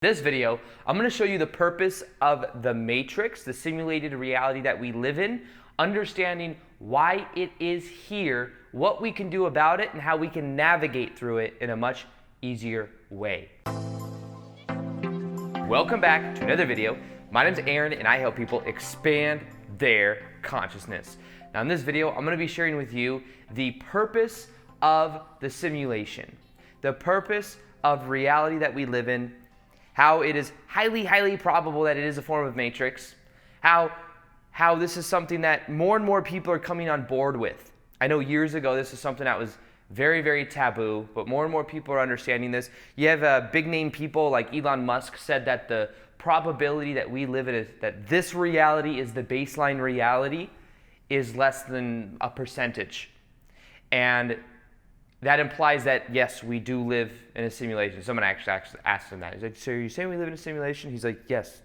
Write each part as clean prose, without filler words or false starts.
This video, I'm going to show you the purpose of the matrix, the simulated reality that we live in, understanding why it is here, what we can do about it, and how we can navigate through it in a much easier way. Welcome back to another video. My name's Aaron and I help people expand their consciousness. Now in this video, I'm going to be sharing with you the purpose of the simulation, the purpose of reality that we live in, how it is highly probable that it is a form of matrix, how this is something that more and more people are coming on board with. I know years ago this is something that was very taboo, but more and more people are understanding this. You have big name people like Elon Musk said that the probability that we live in is that this reality is the baseline reality is less than a percentage. And that implies that, yes, we do live in a simulation. Someone actually asked him that. He's like, so are you saying we live in a simulation? He's like, yes.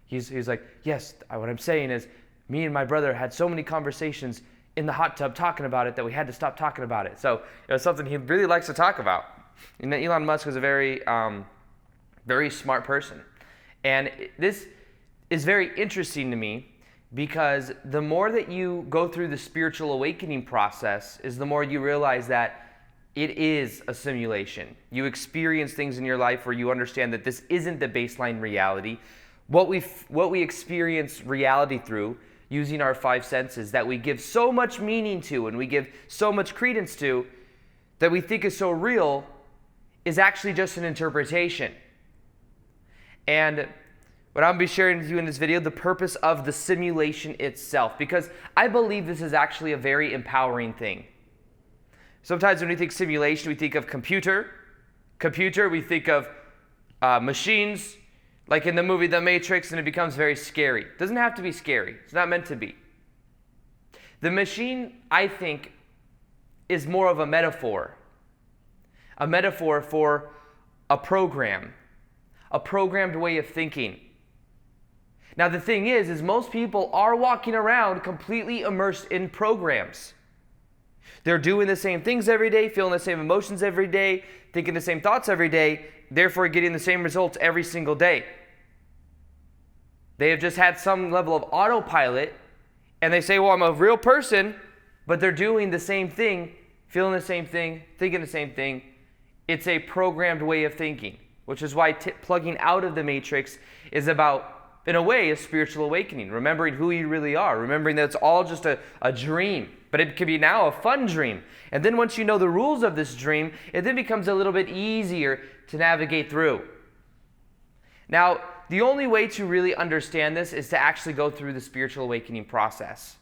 He's like, yes, what I'm saying is me and my brother had so many conversations in the hot tub talking about it that we had to stop talking about it. So it was something he really likes to talk about. And Elon Musk was a very smart person. And this is very interesting to me because the more that you go through the spiritual awakening process is the more you realize that it is a simulation. You experience things in your life where you understand that this isn't the baseline reality. What we experience reality through using our five senses that we give so much meaning to and we give so much credence to that we think is so real is actually just an interpretation. And what I'm going to be sharing with you in this video, the purpose of the simulation itself, because I believe this is actually a very empowering thing. Sometimes when we think simulation, we think of computer, we think of machines, like in the movie The Matrix, and it becomes very scary. It doesn't have to be scary. It's not meant to be. The machine, I think, is more of a metaphor for a program, a programmed way of thinking. Now the thing is most people are walking around completely immersed in programs. They're doing the same things every day, feeling the same emotions every day, thinking the same thoughts every day, therefore getting the same results every single day. They have just had some level of autopilot, and they say, well, I'm a real person, but they're doing the same thing, feeling the same thing, thinking the same thing. It's a programmed way of thinking, which is why plugging out of the matrix is about, in a way, a spiritual awakening, remembering who you really are, remembering that it's all just a dream, but it can be now a fun dream. And then once you know the rules of this dream, it then becomes a little bit easier to navigate through. Now, the only way to really understand this is to actually go through the spiritual awakening process.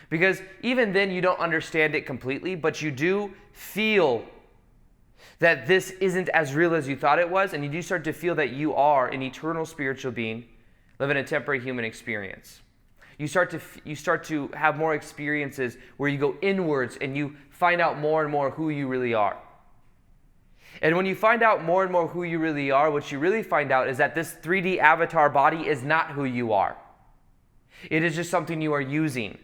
Because even then you don't understand it completely, but you do feel that this isn't as real as you thought it was, and you do start to feel that you are an eternal spiritual being living a temporary human experience. You start to have more experiences where you go inwards and you find out more and more who you really are. And when you find out more and more who you really are, what you really find out is that this 3D avatar body is not who you are. It is just something you are using.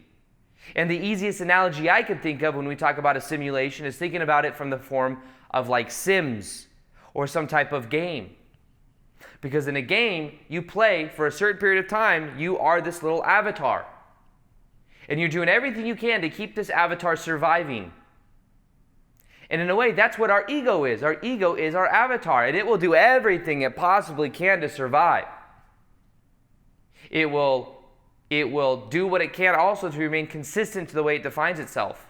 And the easiest analogy I can think of when we talk about a simulation is thinking about it from the form of like Sims or some type of game. Because in a game, you play for a certain period of time, you are this little avatar. And you're doing everything you can to keep this avatar surviving. And in a way, that's what our ego is. Our ego is our avatar, and it will do everything it possibly can to survive. It will do what it can also to remain consistent to the way it defines itself.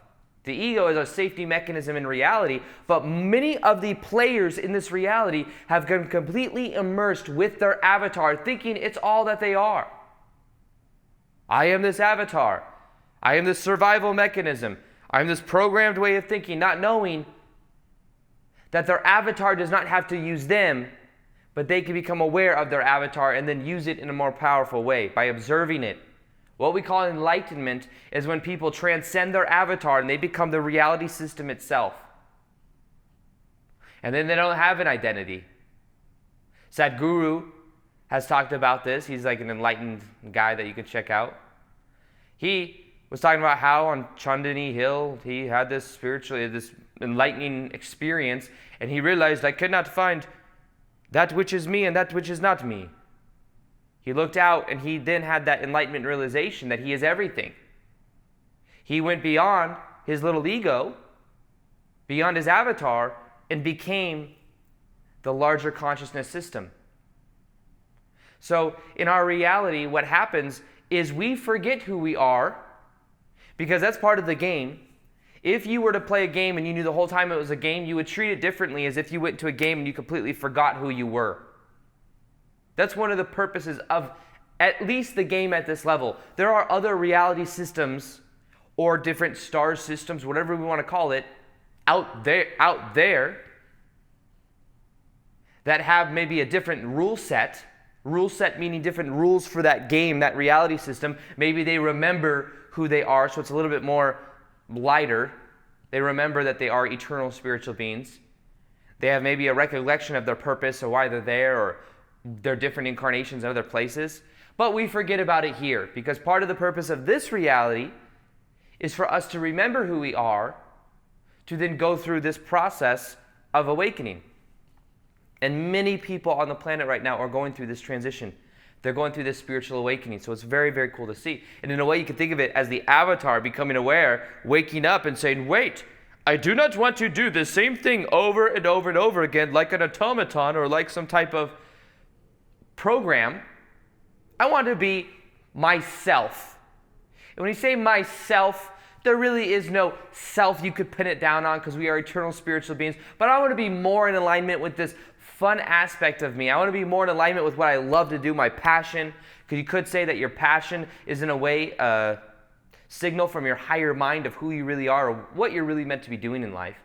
The ego is a safety mechanism in reality, but many of the players in this reality have been completely immersed with their avatar, thinking it's all that they are. I am this avatar. I am this survival mechanism. I am this programmed way of thinking, not knowing that their avatar does not have to use them, but they can become aware of their avatar and then use it in a more powerful way by observing it. What we call enlightenment is when people transcend their avatar and they become the reality system itself. And then they don't have an identity. Sadhguru has talked about this. He's like an enlightened guy that you can check out. He was talking about how on Chandani Hill he had this enlightening experience, and he realized I could not find that which is me and that which is not me. He looked out and he then had that enlightenment realization that he is everything. He went beyond his little ego, beyond his avatar, and became the larger consciousness system. So in our reality, what happens is we forget who we are, because that's part of the game. If you were to play a game and you knew the whole time it was a game, you would treat it differently as if you went to a game and you completely forgot who you were. That's one of the purposes of at least the game at this level. There are other reality systems or different star systems, whatever we want to call it, out there that have maybe a different rule set meaning different rules for that game, that reality system. Maybe they remember who they are, so it's a little bit more lighter. They remember that they are eternal spiritual beings. They have maybe a recollection of their purpose or why they're there, or their different incarnations in other places. But we forget about it here, because part of the purpose of this reality is for us to remember who we are, to then go through this process of awakening. And many people on the planet right now are going through this transition. They're going through this spiritual awakening. So it's very, very cool to see. And in a way, you can think of it as the avatar becoming aware, waking up and saying, wait, I do not want to do the same thing over and over and over again like an automaton or like some type of program. I want to be myself. And when you say myself, there really is no self you could pin it down on, because we are eternal spiritual beings. But I want to be more in alignment with this fun aspect of me. I want to be more in alignment with what I love to do, my passion. Because you could say that your passion is in a way a signal from your higher mind of who you really are, or what you're really meant to be doing in life.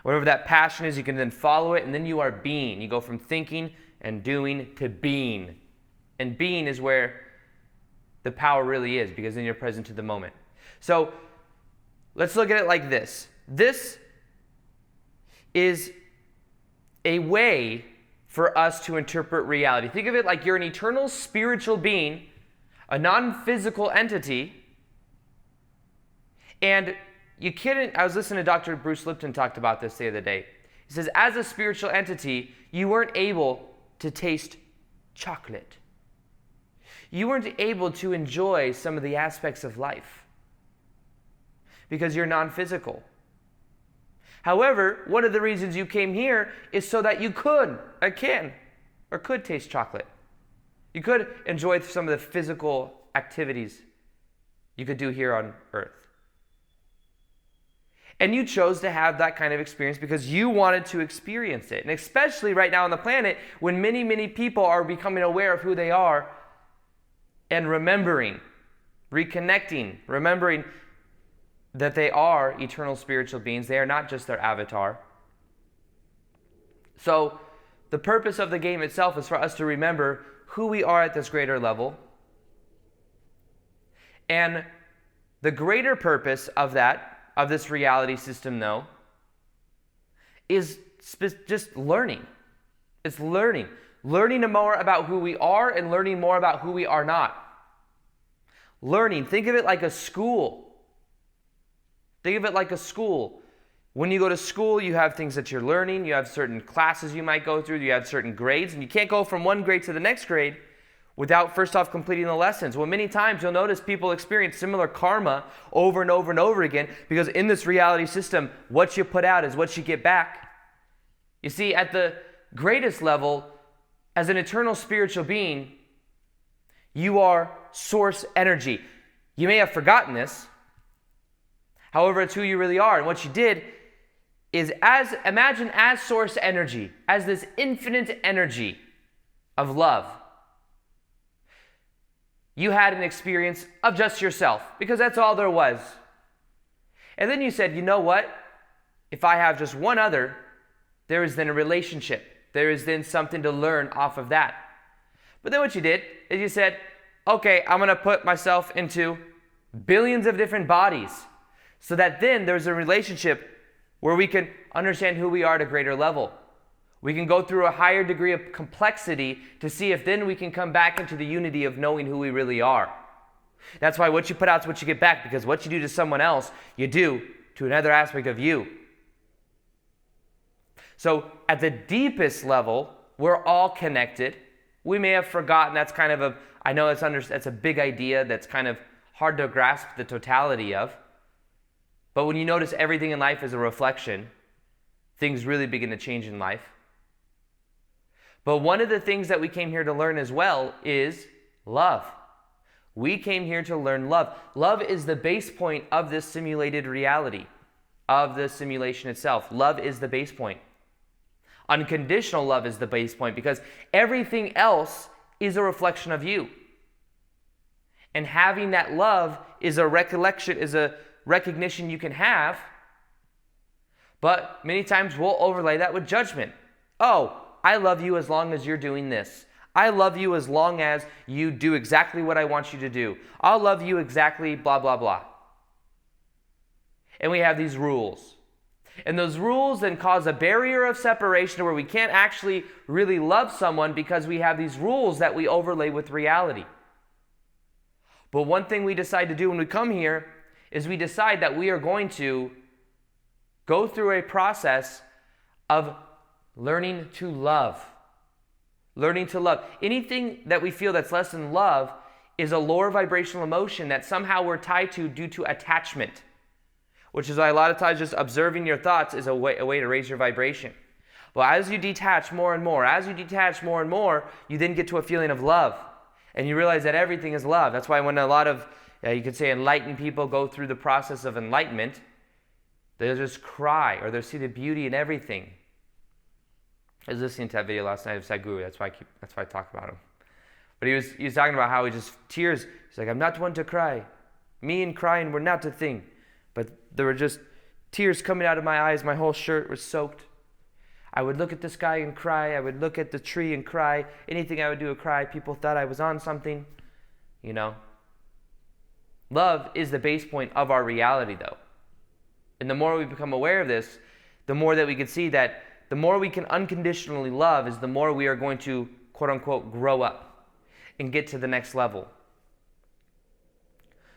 Whatever that passion is, you can then follow it, and then you are being. You go from thinking and doing to being. And being is where the power really is, because then you're present to the moment. So let's look at it like this. This is a way for us to interpret reality. Think of it like you're an eternal spiritual being, a non-physical entity, and you couldn't. I was listening to Dr. Bruce Lipton talked about this the other day. He says, as a spiritual entity, you weren't able to taste chocolate. You weren't able to enjoy some of the aspects of life because you're non-physical. However, one of the reasons you came here is so that you could taste chocolate. You could enjoy some of the physical activities you could do here on earth. And you chose to have that kind of experience because you wanted to experience it. And especially right now on the planet, when many, many people are becoming aware of who they are and remembering, reconnecting, remembering that they are eternal spiritual beings. They are not just their avatar. So the purpose of the game itself is for us to remember who we are at this greater level. And the greater purpose of this reality system, though, is just learning. It's learning. Learning more about who we are and learning more about who we are not. Learning. Think of it like a school. Think of it like a school. When you go to school, you have things that you're learning. You have certain classes you might go through. You have certain grades. And you can't go from one grade to the next grade without first off completing the lessons. Well, many times you'll notice people experience similar karma over and over and over again, because in this reality system, what you put out is what you get back. You see, at the greatest level, as an eternal spiritual being, you are source energy. You may have forgotten this. However, it's who you really are. And what you did is imagine as source energy, as this infinite energy of love. You had an experience of just yourself, because that's all there was. And then you said, you know what? If I have just one other, there is then a relationship. There is then something to learn off of that. But then what you did is you said, okay, I'm going to put myself into billions of different bodies, so that then there's a relationship where we can understand who we are at a greater level. We can go through a higher degree of complexity to see if then we can come back into the unity of knowing who we really are. That's why what you put out is what you get back, because what you do to someone else, you do to another aspect of you. So at the deepest level, we're all connected. We may have forgotten. That's kind of I know that's a big idea that's kind of hard to grasp the totality of. But when you notice everything in life is a reflection, things really begin to change in life. But one of the things that we came here to learn as well is love. We came here to learn love. Love is the base point of this simulated reality, of the simulation itself. Love is the base point. Unconditional love is the base point because everything else is a reflection of you. And having that love is a recognition you can have, but many times we'll overlay that with judgment. Oh, I love you as long as you're doing this. I love you as long as you do exactly what I want you to do. I'll love you exactly blah, blah, blah. And we have these rules. And those rules then cause a barrier of separation where we can't actually really love someone because we have these rules that we overlay with reality. But one thing we decide to do when we come here is we decide that we are going to go through a process of learning to love. Learning to love. Anything that we feel that's less than love is a lower vibrational emotion that somehow we're tied to due to attachment, which is why a lot of times just observing your thoughts is a way to raise your vibration. Well, as you detach more and more, you then get to a feeling of love. And you realize that everything is love. That's why when a lot of, you could say, enlightened people go through the process of enlightenment, they'll just cry or they'll see the beauty in everything. I was listening to that video last night of Sadhguru. That's why I talk about him. But he was talking about how he just tears. He's like, I'm not one to cry. Me and crying were not a thing. But there were just tears coming out of my eyes. My whole shirt was soaked. I would look at the sky and cry. I would look at the tree and cry. Anything I would do would cry. People thought I was on something. You know. Love is the base point of our reality, though. And the more we become aware of this, the more that we can see that the more we can unconditionally love is the more we are going to, quote unquote, grow up and get to the next level.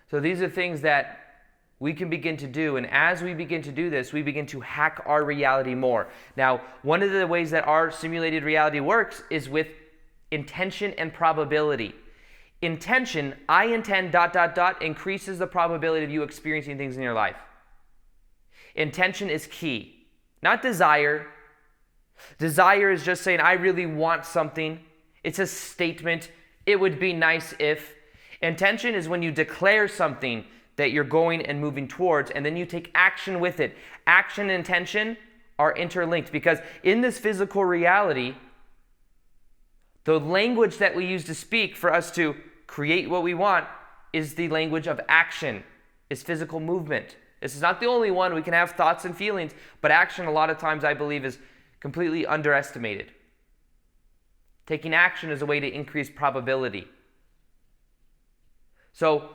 So these are things that we can begin to do. And as we begin to do this, we begin to hack our reality more. Now, one of the ways that our simulated reality works is with intention and probability. Intention, I intend ... increases the probability of you experiencing things in your life. Intention is key, not desire. Desire is just saying, I really want something. It's a statement. It would be nice if. Intention is when you declare something that you're going and moving towards, and then you take action with it. Action and intention are interlinked because in this physical reality, the language that we use to speak for us to create what we want is the language of action, is physical movement. This is not the only one. We can have thoughts and feelings, but action a lot of times I believe is completely underestimated. Taking action is a way to increase probability. So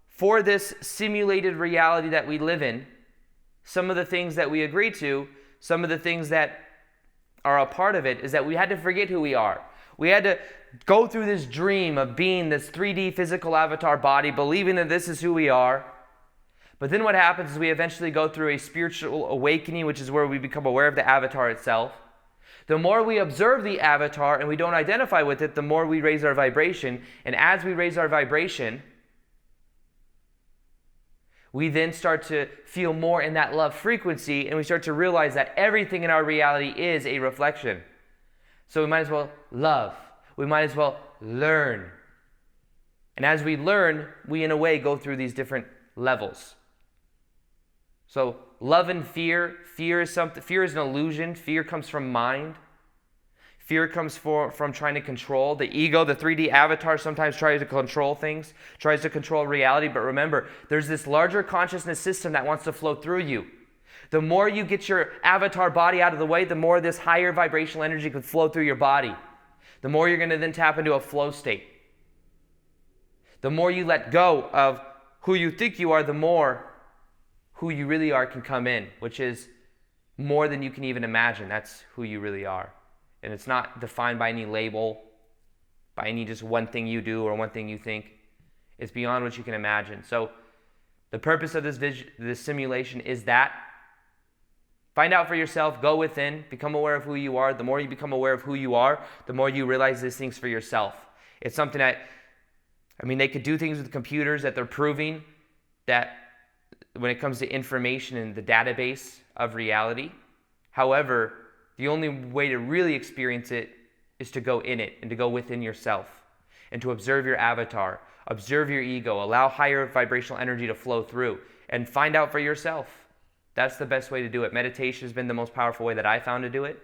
for this simulated reality that we live in, some of the things that we agree to, some of the things that are a part of it is that we had to forget who we are. We had to go through this dream of being this 3D physical avatar body, believing that this is who we are. But then what happens is we eventually go through a spiritual awakening, which is where we become aware of the avatar itself. The more we observe the avatar and we don't identify with it, the more we raise our vibration. And as we raise our vibration, we then start to feel more in that love frequency, and we start to realize that everything in our reality is a reflection. So we might as well love. We might as well learn. And as we learn, we in a way go through these different levels. So love and fear. Fear is an illusion. Fear comes from mind. Fear comes from trying to control. The ego, the 3D avatar, sometimes tries to control things, tries to control reality. But remember, there's this larger consciousness system that wants to flow through you. The more you get your avatar body out of the way, the more this higher vibrational energy can flow through your body. The more you're going to then tap into a flow state. The more you let go of who you think you are, the more who you really are can come in, which is more than you can even imagine. That's who you really are. And it's not defined by any label, by any just one thing you do or one thing you think. It's beyond what you can imagine. So the purpose of this simulation is that Find out for yourself, go within, become aware of who you are. The more you become aware of who you are, the more you realize these things for yourself. It's something that, they could do things with computers that they're proving that when it comes to information in the database of reality. However, the only way to really experience it is to go in it and to go within yourself and to observe your avatar, observe your ego, allow higher vibrational energy to flow through, and find out for yourself. That's the best way to do it. Meditation has been the most powerful way that I found to do it.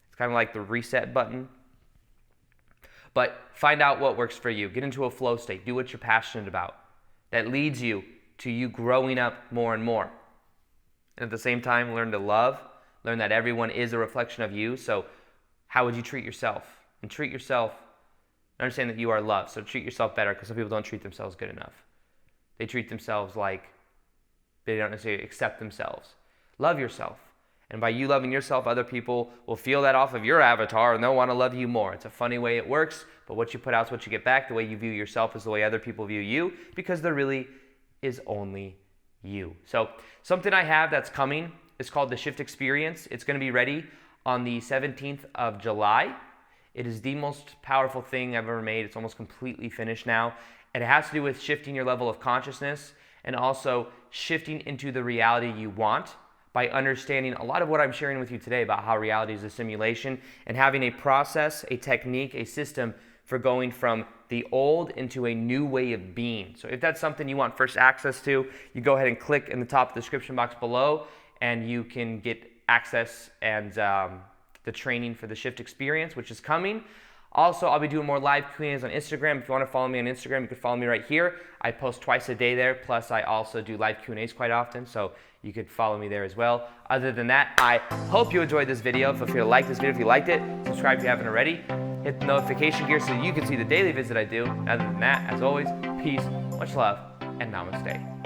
It's kind of like the reset button. But find out what works for you. Get into a flow state. Do what you're passionate about. That leads you to you growing up more and more. And at the same time, learn to love. Learn that everyone is a reflection of you. So how would you treat yourself? And treat yourself. Understand that you are loved. So treat yourself better, because some people don't treat themselves good enough. They treat themselves like they don't necessarily accept themselves. Love yourself. And by you loving yourself, other people will feel that off of your avatar and they'll want to love you more. It's a funny way it works, but what you put out is what you get back. The way you view yourself is the way other people view you, because there really is only you. So something I have that's coming is called the Shift Experience. It's going to be ready on the 17th of July. It is the most powerful thing I've ever made. It's almost completely finished now. And it has to do with shifting your level of consciousness and also shifting into the reality you want by understanding a lot of what I'm sharing with you today about how reality is a simulation, and having a process, a technique, a system for going from the old into a new way of being. So if that's something you want first access to, you go ahead and click in the top of the description box below, and you can get access and the training for the Shift Experience, which is coming. Also, I'll be doing more live Q&As on Instagram. If you want to follow me on Instagram, you can follow me right here. I post twice a day there, plus I also do live Q&As quite often, so you could follow me there as well. Other than that, I hope you enjoyed this video. Feel free to like this video if you liked it. Subscribe if you haven't already. Hit the notification gear so you can see the daily visit I do. Other than that, as always, peace, much love, and namaste.